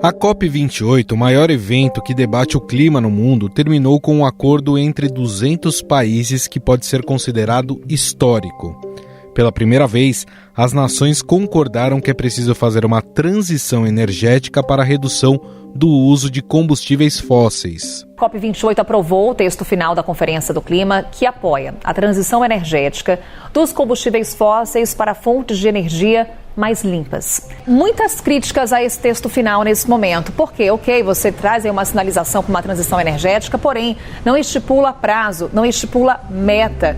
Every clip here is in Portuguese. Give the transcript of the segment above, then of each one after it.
A COP28, o maior evento que debate o clima no mundo, terminou com um acordo entre 200 países que pode ser considerado histórico. Pela primeira vez, as nações concordaram que é preciso fazer uma transição energética para a redução do uso de combustíveis fósseis. A COP28 aprovou o texto final da Conferência do Clima, que apoia a transição energética dos combustíveis fósseis para fontes de energia mais limpas. Muitas críticas a esse texto final nesse momento, porque, você traz aí uma sinalização para uma transição energética, porém, não estipula prazo, não estipula meta.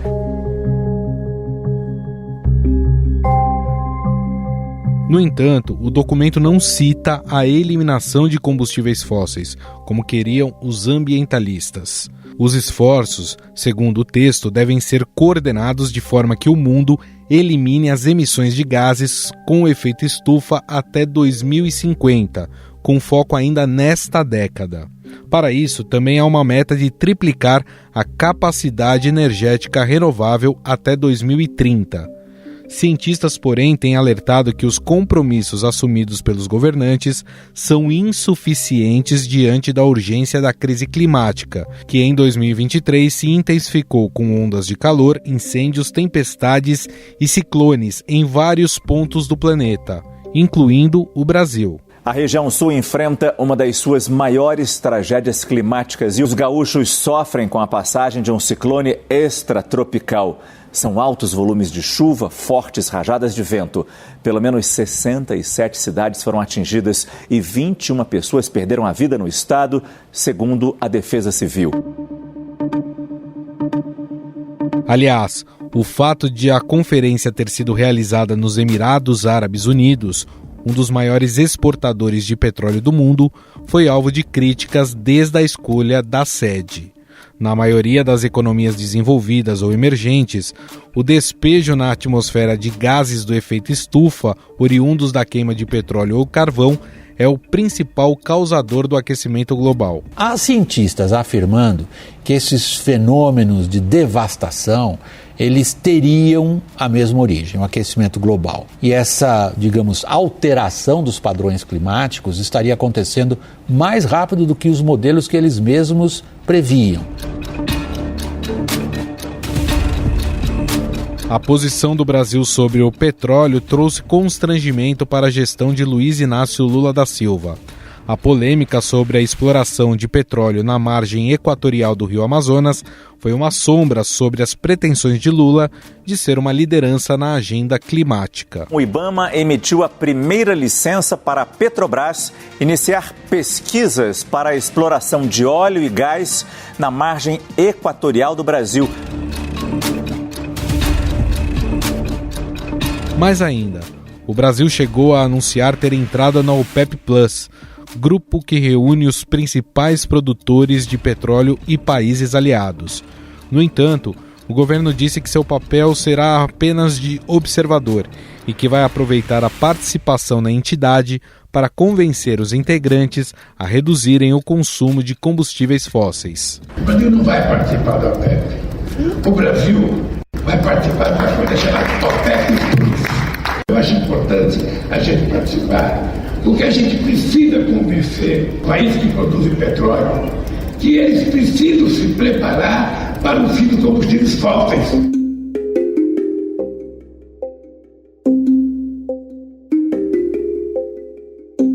No entanto, o documento não cita a eliminação de combustíveis fósseis, como queriam os ambientalistas. Os esforços, segundo o texto, devem ser coordenados de forma que o mundo elimine as emissões de gases com efeito estufa até 2050, com foco ainda nesta década. Para isso, também há uma meta de triplicar a capacidade energética renovável até 2030. Cientistas, porém, têm alertado que os compromissos assumidos pelos governantes são insuficientes diante da urgência da crise climática, que em 2023 se intensificou com ondas de calor, incêndios, tempestades e ciclones em vários pontos do planeta, incluindo o Brasil. A região sul enfrenta uma das suas maiores tragédias climáticas e os gaúchos sofrem com a passagem de um ciclone extratropical. São altos volumes de chuva, fortes rajadas de vento. Pelo menos 67 cidades foram atingidas e 21 pessoas perderam a vida no estado, segundo a Defesa Civil. Aliás, o fato de a conferência ter sido realizada nos Emirados Árabes Unidos, um dos maiores exportadores de petróleo do mundo, foi alvo de críticas desde a escolha da sede. Na maioria das economias desenvolvidas ou emergentes, o despejo na atmosfera de gases do efeito estufa, oriundos da queima de petróleo ou carvão, é o principal causador do aquecimento global. Há cientistas afirmando que esses fenômenos de devastação, eles teriam a mesma origem, o aquecimento global. E essa, alteração dos padrões climáticos estaria acontecendo mais rápido do que os modelos que eles mesmos previam. A posição do Brasil sobre o petróleo trouxe constrangimento para a gestão de Luiz Inácio Lula da Silva. A polêmica sobre a exploração de petróleo na margem equatorial do Rio Amazonas foi uma sombra sobre as pretensões de Lula de ser uma liderança na agenda climática. O IBAMA emitiu a primeira licença para a Petrobras iniciar pesquisas para a exploração de óleo e gás na margem equatorial do Brasil. Mais ainda, o Brasil chegou a anunciar ter entrado na OPEP+, grupo que reúne os principais produtores de petróleo e países aliados. No entanto, o governo disse que seu papel será apenas de observador e que vai aproveitar a participação na entidade para convencer os integrantes a reduzirem o consumo de combustíveis fósseis. O Brasil não vai participar da OPEP. O Brasil vai participar de uma coisa chamada OPEP+. Eu acho importante a gente participar, porque a gente precisa convencer países que produzem petróleo que eles precisam se preparar para o fim dos combustíveis fósseis.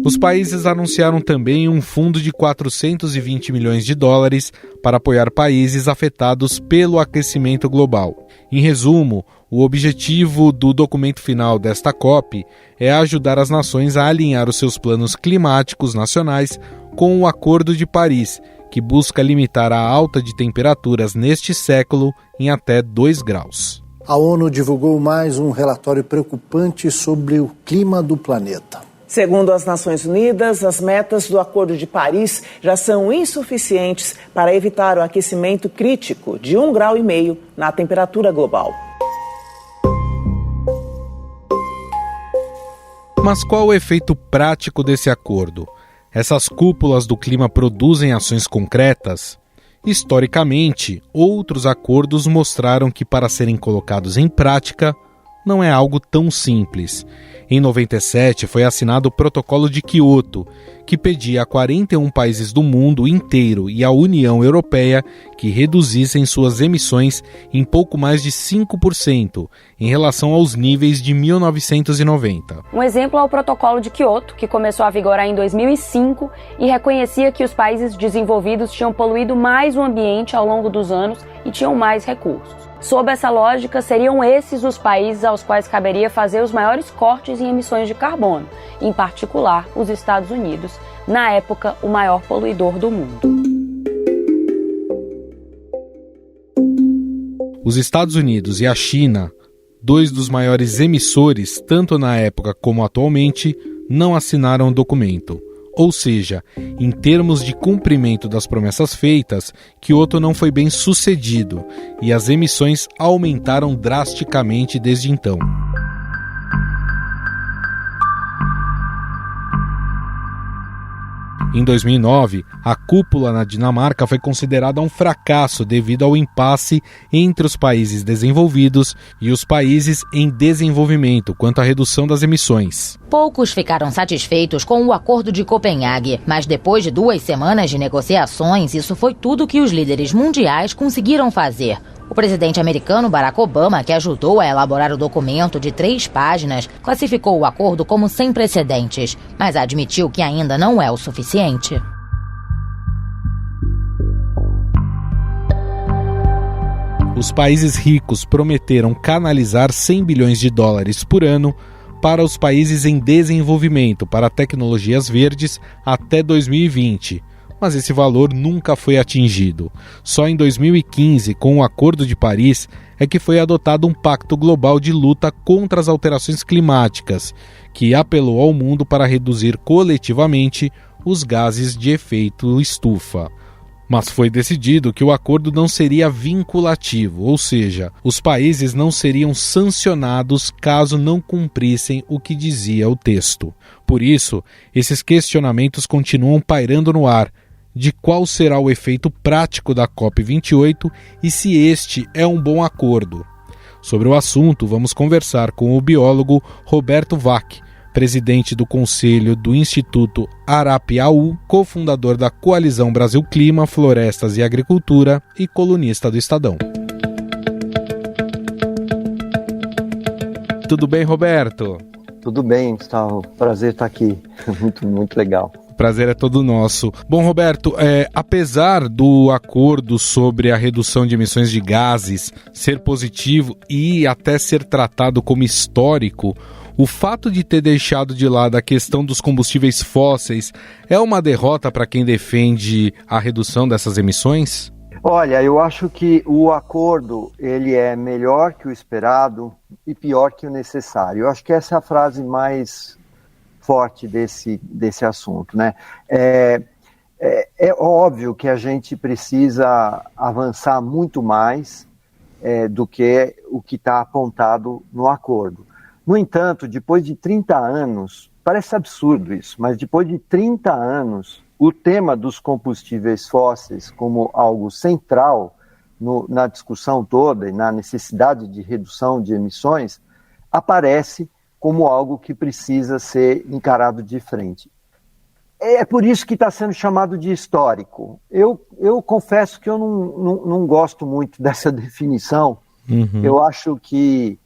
Os países anunciaram também um fundo de 420 milhões de dólares para apoiar países afetados pelo aquecimento global. Em resumo, o objetivo do documento final desta COP é ajudar as nações a alinhar os seus planos climáticos nacionais com o Acordo de Paris, que busca limitar a alta de temperaturas neste século em até 2 graus. A ONU divulgou mais um relatório preocupante sobre o clima do planeta. Segundo as Nações Unidas, as metas do Acordo de Paris já são insuficientes para evitar o aquecimento crítico de 1,5 grau na temperatura global. Mas qual o efeito prático desse acordo? Essas cúpulas do clima produzem ações concretas? Historicamente, outros acordos mostraram que, para serem colocados em prática, não é algo tão simples. Em 97 foi assinado o Protocolo de Quioto, que pedia a 41 países do mundo inteiro e à União Europeia que reduzissem suas emissões em pouco mais de 5% em relação aos níveis de 1990. Um exemplo é o Protocolo de Quioto, que começou a vigorar em 2005 e reconhecia que os países desenvolvidos tinham poluído mais o ambiente ao longo dos anos e tinham mais recursos. Sob essa lógica, seriam esses os países aos quais caberia fazer os maiores cortes em emissões de carbono, em particular os Estados Unidos, na época o maior poluidor do mundo. Os Estados Unidos e a China, dois dos maiores emissores, tanto na época como atualmente, não assinaram o documento. Ou seja, em termos de cumprimento das promessas feitas, Quioto não foi bem sucedido e as emissões aumentaram drasticamente desde então. Em 2009, a cúpula na Dinamarca foi considerada um fracasso devido ao impasse entre os países desenvolvidos e os países em desenvolvimento quanto à redução das emissões. Poucos ficaram satisfeitos com o Acordo de Copenhague, mas depois de 2 semanas de negociações, isso foi tudo que os líderes mundiais conseguiram fazer. O presidente americano Barack Obama, que ajudou a elaborar o documento de 3 páginas, classificou o acordo como sem precedentes, mas admitiu que ainda não é o suficiente. Os países ricos prometeram canalizar 100 bilhões de dólares por ano para os países em desenvolvimento para tecnologias verdes até 2020. Mas esse valor nunca foi atingido. Só em 2015, com o Acordo de Paris, é que foi adotado um pacto global de luta contra as alterações climáticas, que apelou ao mundo para reduzir coletivamente os gases de efeito estufa. Mas foi decidido que o acordo não seria vinculativo, ou seja, os países não seriam sancionados caso não cumprissem o que dizia o texto. Por isso, esses questionamentos continuam pairando no ar, de qual será o efeito prático da COP28 e se este é um bom acordo. Sobre o assunto, vamos conversar com o biólogo Roberto Vac, presidente do Conselho do Instituto Arapiaú, cofundador da Coalizão Brasil Clima, Florestas e Agricultura e colunista do Estadão. Tudo bem, Roberto? Tudo bem, Gustavo. Prazer estar aqui. Muito legal. O prazer é todo nosso. Bom, Roberto, apesar do acordo sobre a redução de emissões de gases ser positivo e até ser tratado como histórico, o fato de ter deixado de lado a questão dos combustíveis fósseis é uma derrota para quem defende a redução dessas emissões? Olha, eu acho que o acordo ele é melhor que o esperado e pior que o necessário. Eu acho que essa é a frase mais forte desse assunto, né? É óbvio que a gente precisa avançar muito mais do que o que está apontado no acordo. No entanto, depois de 30 anos, parece absurdo isso, mas depois de 30 anos, o tema dos combustíveis fósseis como algo central na discussão toda e na necessidade de redução de emissões, aparece como algo que precisa ser encarado de frente. É por isso que está sendo chamado de histórico. Eu confesso que eu não gosto muito dessa definição. Uhum. Eu acho que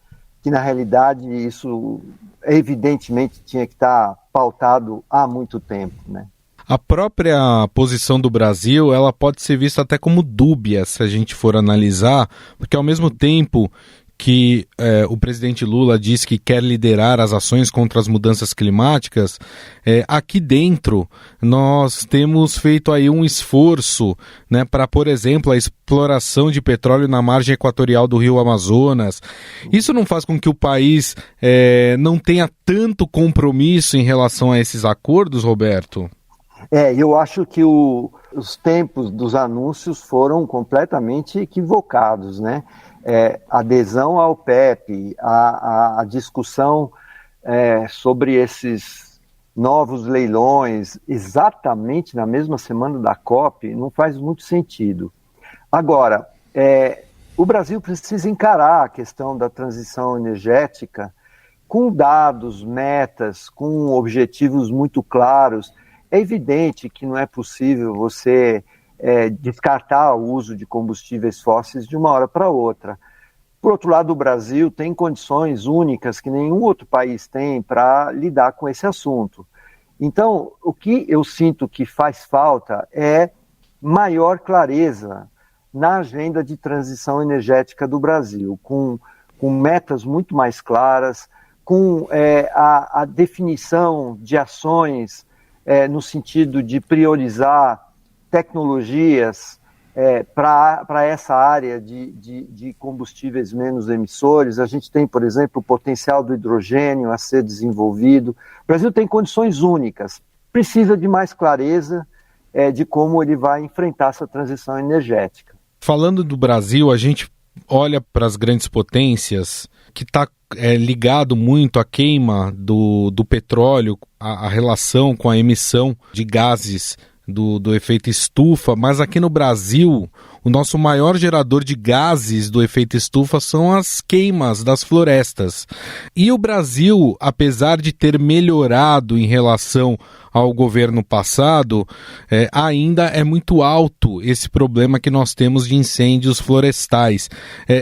na realidade isso evidentemente tinha que estar pautado há muito tempo, né? A própria posição do Brasil, ela pode ser vista até como dúbia, se a gente for analisar, porque ao mesmo tempo que o presidente Lula diz que quer liderar as ações contra as mudanças climáticas, aqui dentro nós temos feito aí um esforço, né, para, por exemplo, a exploração de petróleo na margem equatorial do rio Amazonas. Isso não faz com que o país não tenha tanto compromisso em relação a esses acordos, Roberto? Eu acho que os tempos dos anúncios foram completamente equivocados, né? Adesão ao PEP, a discussão sobre esses novos leilões, exatamente na mesma semana da COP, não faz muito sentido. Agora, o Brasil precisa encarar a questão da transição energética com dados, metas, com objetivos muito claros. É evidente que não é possível você descartar o uso de combustíveis fósseis de uma hora para outra. Por outro lado, o Brasil tem condições únicas que nenhum outro país tem para lidar com esse assunto. Então, o que eu sinto que faz falta é maior clareza na agenda de transição energética do Brasil, com metas muito mais claras, com a definição de ações no sentido de priorizar tecnologias para essa área de combustíveis menos emissores. A gente tem, por exemplo, o potencial do hidrogênio a ser desenvolvido. O Brasil tem condições únicas, precisa de mais clareza de como ele vai enfrentar essa transição energética. Falando do Brasil, a gente olha para as grandes potências, que está ligado muito à queima do petróleo, a relação com a emissão de gases do efeito estufa, mas aqui no Brasil, o nosso maior gerador de gases do efeito estufa são as queimas das florestas. E o Brasil, apesar de ter melhorado em relação ao governo passado, ainda é muito alto esse problema que nós temos de incêndios florestais.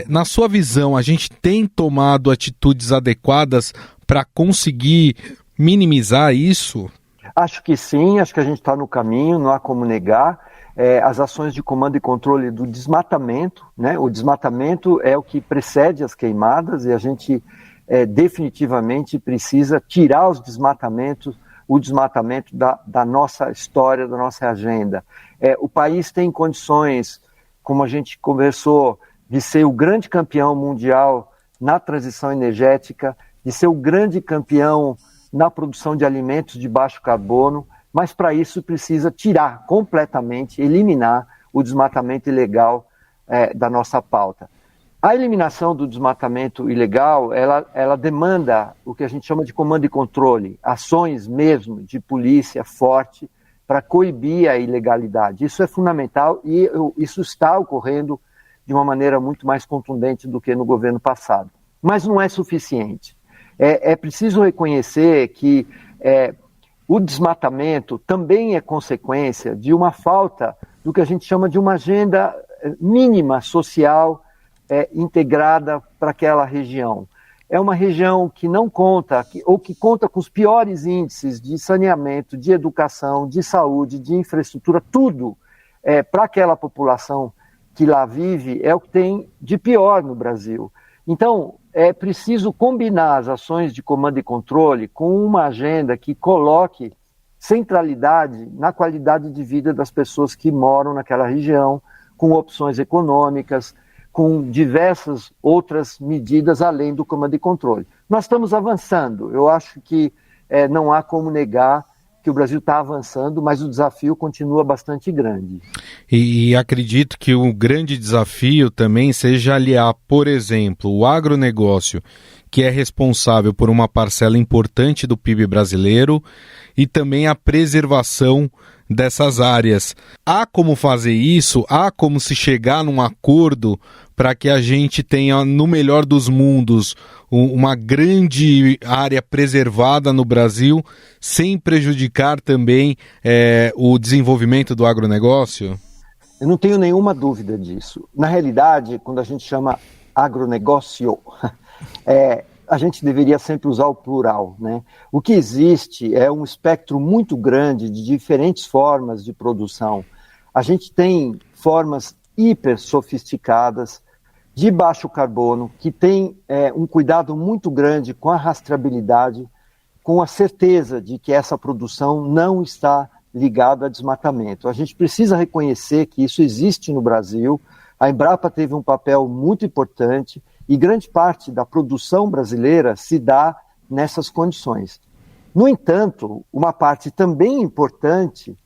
Na sua visão, a gente tem tomado atitudes adequadas para conseguir minimizar isso? Acho que sim, acho que a gente está no caminho, não há como negar. As ações de comando e controle do desmatamento, né? O desmatamento é o que precede as queimadas e a gente definitivamente precisa tirar o desmatamento da nossa história, da nossa agenda. O país tem condições, como a gente conversou, de ser o grande campeão mundial na transição energética, de ser o grande campeão na produção de alimentos de baixo carbono, mas para isso precisa tirar completamente, eliminar o desmatamento ilegal da nossa pauta. A eliminação do desmatamento ilegal, ela demanda o que a gente chama de comando e controle, ações mesmo de polícia forte para coibir a ilegalidade. Isso é fundamental e isso está ocorrendo de uma maneira muito mais contundente do que no governo passado. Mas não é suficiente. É preciso reconhecer que o desmatamento também é consequência de uma falta do que a gente chama de uma agenda mínima social integrada para aquela região. É uma região que não conta, ou que conta com os piores índices de saneamento, de educação, de saúde, de infraestrutura, tudo para aquela população que lá vive é o que tem de pior no Brasil. Então, é preciso combinar as ações de comando e controle com uma agenda que coloque centralidade na qualidade de vida das pessoas que moram naquela região, com opções econômicas, com diversas outras medidas além do comando e controle. Nós estamos avançando, eu acho que não há como negar que o Brasil está avançando, mas o desafio continua bastante grande. E acredito que o grande desafio também seja aliar, por exemplo, o agronegócio, que é responsável por uma parcela importante do PIB brasileiro, e também a preservação dessas áreas. Há como fazer isso? Há como se chegar num acordo para que a gente tenha, no melhor dos mundos, uma grande área preservada no Brasil, sem prejudicar também o desenvolvimento do agronegócio? Eu não tenho nenhuma dúvida disso. Na realidade, quando a gente chama agronegócio, a gente deveria sempre usar o plural, né? O que existe é um espectro muito grande de diferentes formas de produção. A gente tem formas hiper sofisticadas, de baixo carbono, que tem um cuidado muito grande com a rastreabilidade, com a certeza de que essa produção não está ligada a desmatamento. A gente precisa reconhecer que isso existe no Brasil. A Embrapa teve um papel muito importante e grande parte da produção brasileira se dá nessas condições. No entanto, uma parte também importante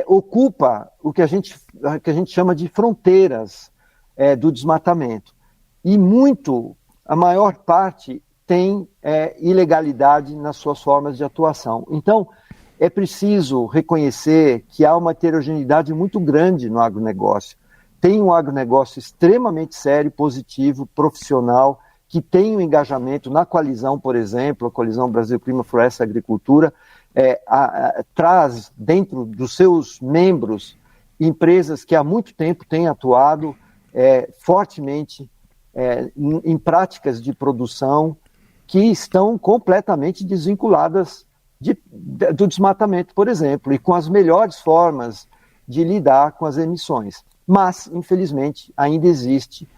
ocupa o que a gente chama de fronteiras do desmatamento. E a maior parte tem ilegalidade nas suas formas de atuação. Então, é preciso reconhecer que há uma heterogeneidade muito grande no agronegócio. tem um agronegócio extremamente sério, positivo, profissional, que tem um engajamento na coalizão, por exemplo, a coalizão Brasil Clima, Floresta e Agricultura, traz dentro dos seus membros empresas que há muito tempo têm atuado fortemente em práticas de produção que estão completamente desvinculadas do desmatamento, por exemplo, e com as melhores formas de lidar com as emissões. Mas, infelizmente, ainda existe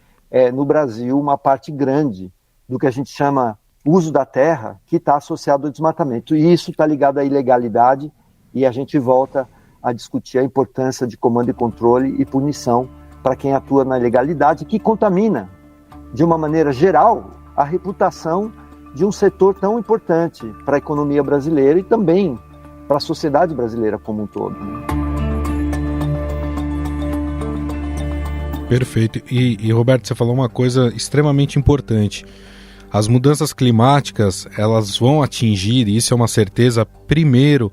no Brasil uma parte grande do que a gente chama uso da terra que está associado ao desmatamento. E isso está ligado à ilegalidade e a gente volta a discutir a importância de comando e controle e punição para quem atua na ilegalidade, que contamina, de uma maneira geral, a reputação de um setor tão importante para a economia brasileira e também para a sociedade brasileira como um todo. Perfeito. E Roberto, você falou uma coisa extremamente importante. As mudanças climáticas, elas vão atingir, e isso é uma certeza, primeiro,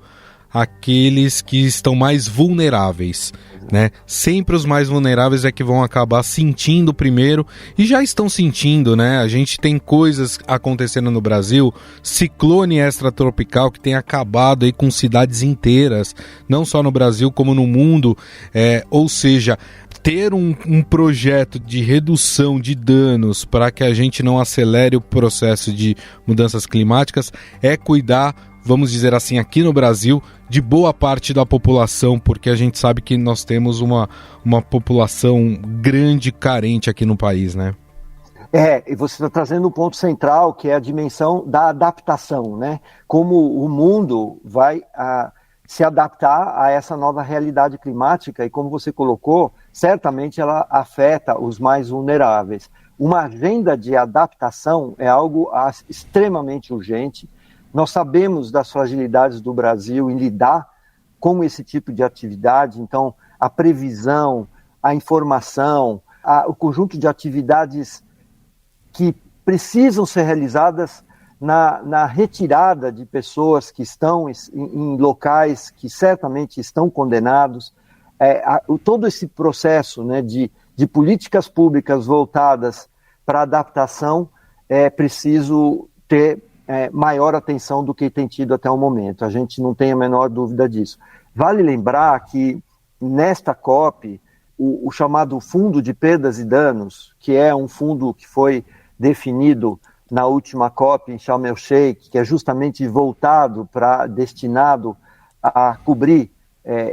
aqueles que estão mais vulneráveis, né? Sempre os mais vulneráveis é que vão acabar sentindo primeiro, e já estão sentindo, né? A gente tem coisas acontecendo no Brasil, ciclone extratropical que tem acabado aí com cidades inteiras, não só no Brasil como no mundo, ou seja, ter um projeto de redução de danos para que a gente não acelere o processo de mudanças climáticas é cuidar, vamos dizer assim, aqui no Brasil, de boa parte da população, porque a gente sabe que nós temos uma população grande carente aqui no país, né? E você está trazendo um ponto central, que é a dimensão da adaptação, né? Como o mundo vai se adaptar a essa nova realidade climática e, como você colocou, certamente ela afeta os mais vulneráveis. Uma agenda de adaptação é algo extremamente urgente. Nós sabemos das fragilidades do Brasil em lidar com esse tipo de atividade, então a previsão, a informação, o conjunto de atividades que precisam ser realizadas na retirada de pessoas que estão em locais que certamente estão condenados, todo esse processo, né, de políticas públicas voltadas para a adaptação é preciso ter maior atenção do que tem tido até o momento. A gente não tem a menor dúvida disso. Vale lembrar que nesta COP, o chamado Fundo de Perdas e Danos, que é um fundo que foi definido na última COP em Sharm el-Sheikh, que é justamente destinado a cobrir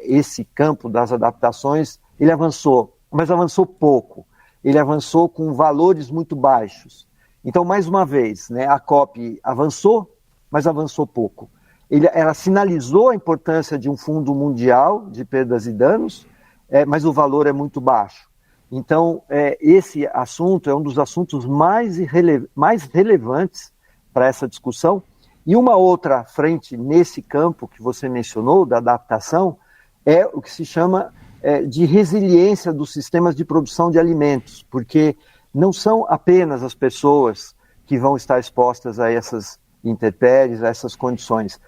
esse campo das adaptações, ele avançou, mas avançou pouco. Ele avançou com valores muito baixos. Então, mais uma vez, né, a COP avançou, mas avançou pouco. Ela sinalizou a importância de um fundo mundial de perdas e danos, mas o valor é muito baixo. Então, esse assunto é um dos assuntos mais relevantes para essa discussão. E uma outra frente nesse campo que você mencionou, da adaptação, é o que se chama de resiliência dos sistemas de produção de alimentos, porque não são apenas as pessoas que vão estar expostas a essas intempéries, a essas condições.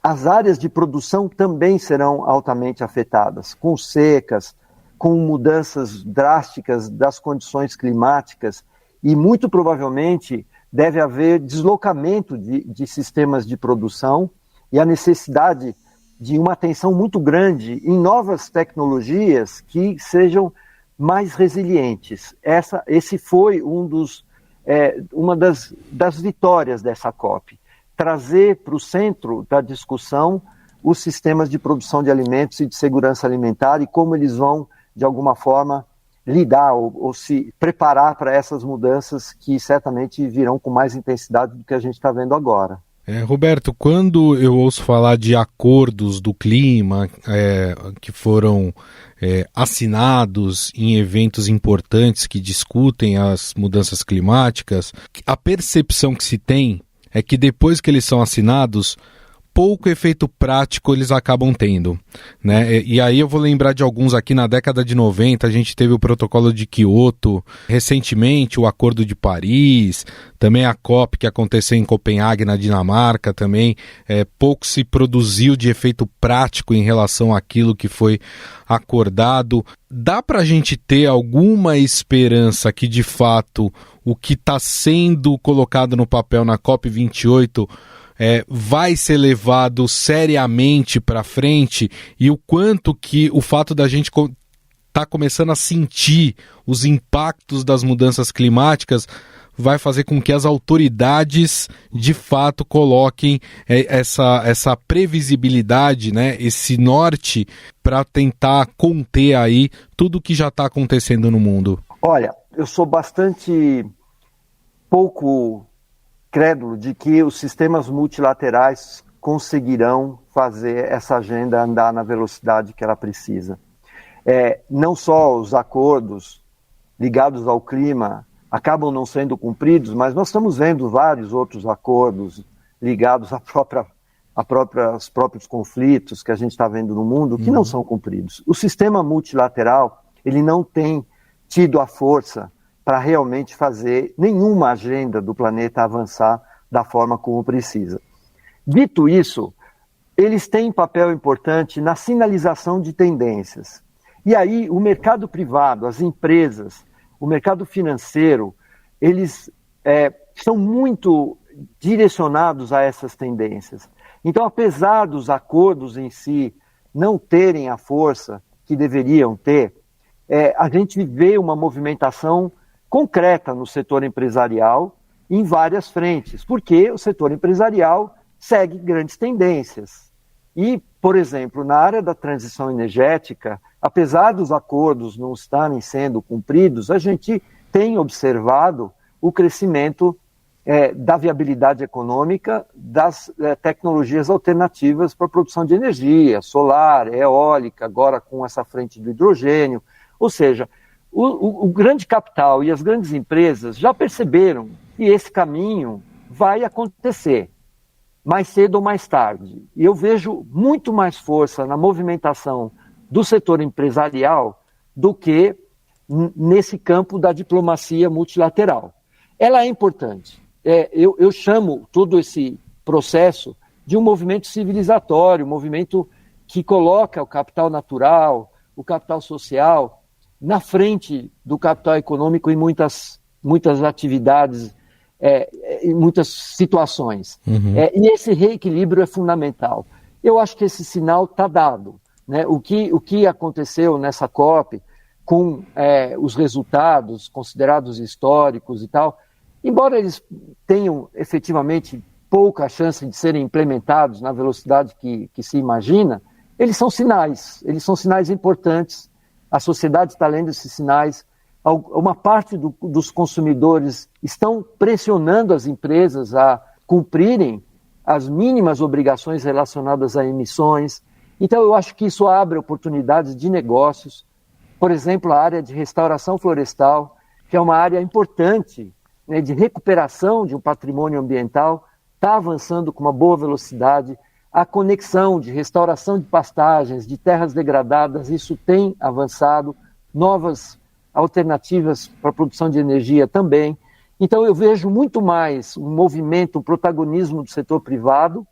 As áreas de produção também serão altamente afetadas, com secas, com mudanças drásticas das condições climáticas, e muito provavelmente deve haver deslocamento de sistemas de produção e a necessidade de uma atenção muito grande em novas tecnologias que sejam mais resilientes. Esse foi uma das vitórias dessa COP, trazer para o centro da discussão os sistemas de produção de alimentos e de segurança alimentar e como eles vão, de alguma forma, lidar ou se preparar para essas mudanças que certamente virão com mais intensidade do que a gente está vendo agora. Roberto, quando eu ouço falar de acordos do clima que foram assinados em eventos importantes que discutem as mudanças climáticas, a percepção que se tem é que depois que eles são assinados, pouco efeito prático eles acabam tendo, né? E aí eu vou lembrar de alguns aqui. Na década de 90, a gente teve o protocolo de Kyoto, recentemente o Acordo de Paris, também a COP que aconteceu em Copenhague, na Dinamarca, também pouco se produziu de efeito prático em relação àquilo que foi acordado. Dá para a gente ter alguma esperança que, de fato, o que está sendo colocado no papel na COP28 vai ser levado seriamente para frente, e o quanto que o fato da gente tá começando a sentir os impactos das mudanças climáticas vai fazer com que as autoridades de fato coloquem essa previsibilidade, né, esse norte para tentar conter aí tudo que já está acontecendo no mundo? Olha, eu sou bastante pouco crédulo de que os sistemas multilaterais conseguirão fazer essa agenda andar na velocidade que ela precisa. Não só os acordos ligados ao clima acabam não sendo cumpridos, mas nós estamos vendo vários outros acordos ligados aos próprios conflitos que a gente está vendo no mundo que não são cumpridos. O sistema multilateral, ele não tem tido a força para realmente fazer nenhuma agenda do planeta avançar da forma como precisa. Dito isso, eles têm papel importante na sinalização de tendências. E aí o mercado privado, as empresas, o mercado financeiro, eles são muito direcionados a essas tendências. Então, apesar dos acordos em si não terem a força que deveriam ter, a gente vê uma movimentação concreta no setor empresarial em várias frentes, porque o setor empresarial segue grandes tendências. E, por exemplo, na área da transição energética, apesar dos acordos não estarem sendo cumpridos, a gente tem observado o crescimento da viabilidade econômica das tecnologias alternativas para a produção de energia, solar, eólica, agora com essa frente do hidrogênio. Ou seja, o grande capital e as grandes empresas já perceberam que esse caminho vai acontecer, mais cedo ou mais tarde. E eu vejo muito mais força na movimentação do setor empresarial do que nesse campo da diplomacia multilateral. Ela é importante. Eu chamo todo esse processo de um movimento civilizatório, um movimento que coloca o capital natural, o capital social, na frente do capital econômico em muitas atividades, em muitas situações. E esse reequilíbrio é fundamental. Eu acho que esse sinal está dado, né? O que aconteceu nessa COP, com os resultados considerados históricos e tal, embora eles tenham efetivamente pouca chance de serem implementados na velocidade que se imagina, eles são sinais importantes. A sociedade está lendo esses sinais, uma parte dos consumidores estão pressionando as empresas a cumprirem as mínimas obrigações relacionadas a emissões. Então eu acho que isso abre oportunidades de negócios. Por exemplo, a área de restauração florestal, que é uma área importante, né, de recuperação de um patrimônio ambiental, está avançando com uma boa velocidade. A conexão de restauração de pastagens, de terras degradadas, isso tem avançado. Novas alternativas para a produção de energia também. Então eu vejo muito mais um movimento, um protagonismo do setor privado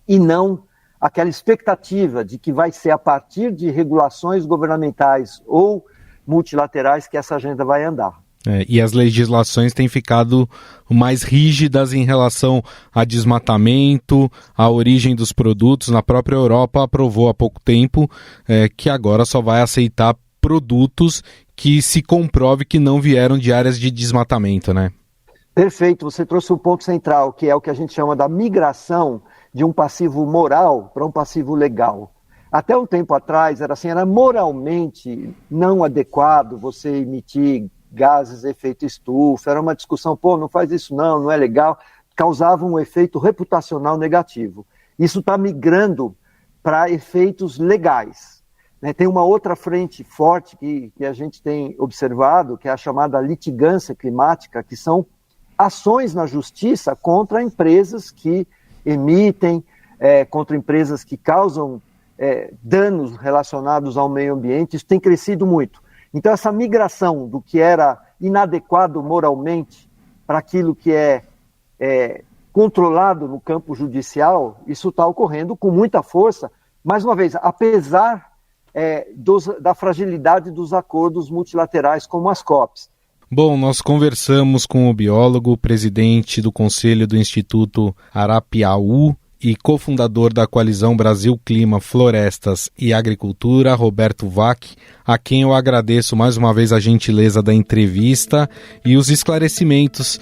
e não aquela expectativa de que vai ser a partir de regulações governamentais ou multilaterais que essa agenda vai andar. E as legislações têm ficado mais rígidas em relação a desmatamento, a origem dos produtos. Na própria Europa aprovou há pouco tempo que agora só vai aceitar produtos que se comprove que não vieram de áreas de desmatamento, né? Perfeito, você trouxe um ponto central, que é o que a gente chama da migração de um passivo moral para um passivo legal. Até um tempo atrás era moralmente não adequado você emitir gases de efeito estufa, era uma discussão, não faz isso não é legal, causava um efeito reputacional negativo. Isso está migrando para efeitos legais. Né? Tem uma outra frente forte que a gente tem observado, que é a chamada litigância climática, que são ações na justiça contra empresas que emitem contra empresas que causam danos relacionados ao meio ambiente, isso tem crescido muito. Então essa migração do que era inadequado moralmente para aquilo que é controlado no campo judicial, isso está ocorrendo com muita força, mais uma vez, apesar da fragilidade dos acordos multilaterais como as COPs. Bom, nós conversamos com o biólogo, presidente do Conselho do Instituto Arapiaú e cofundador da Coalizão Brasil Clima, Florestas e Agricultura, Roberto Vac, a quem eu agradeço mais uma vez a gentileza da entrevista e os esclarecimentos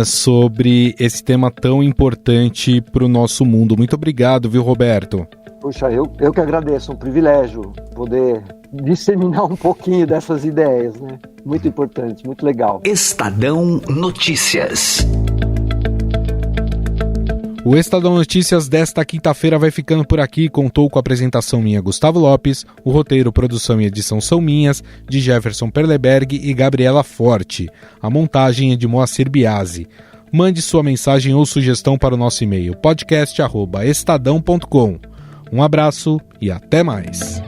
sobre esse tema tão importante para o nosso mundo. Muito obrigado, viu, Roberto? Puxa, eu que agradeço, um privilégio poder disseminar um pouquinho dessas ideias, né? Muito importante, muito legal. Estadão Notícias. O Estadão Notícias desta quinta-feira vai ficando por aqui. Contou com a apresentação minha, Gustavo Lopes. O roteiro, produção e edição são minhas, de Jefferson Perleberg e Gabriela Forte. A montagem é de Moacir Biasi. Mande sua mensagem ou sugestão para o nosso e-mail podcast@estadão.com. Um abraço e até mais.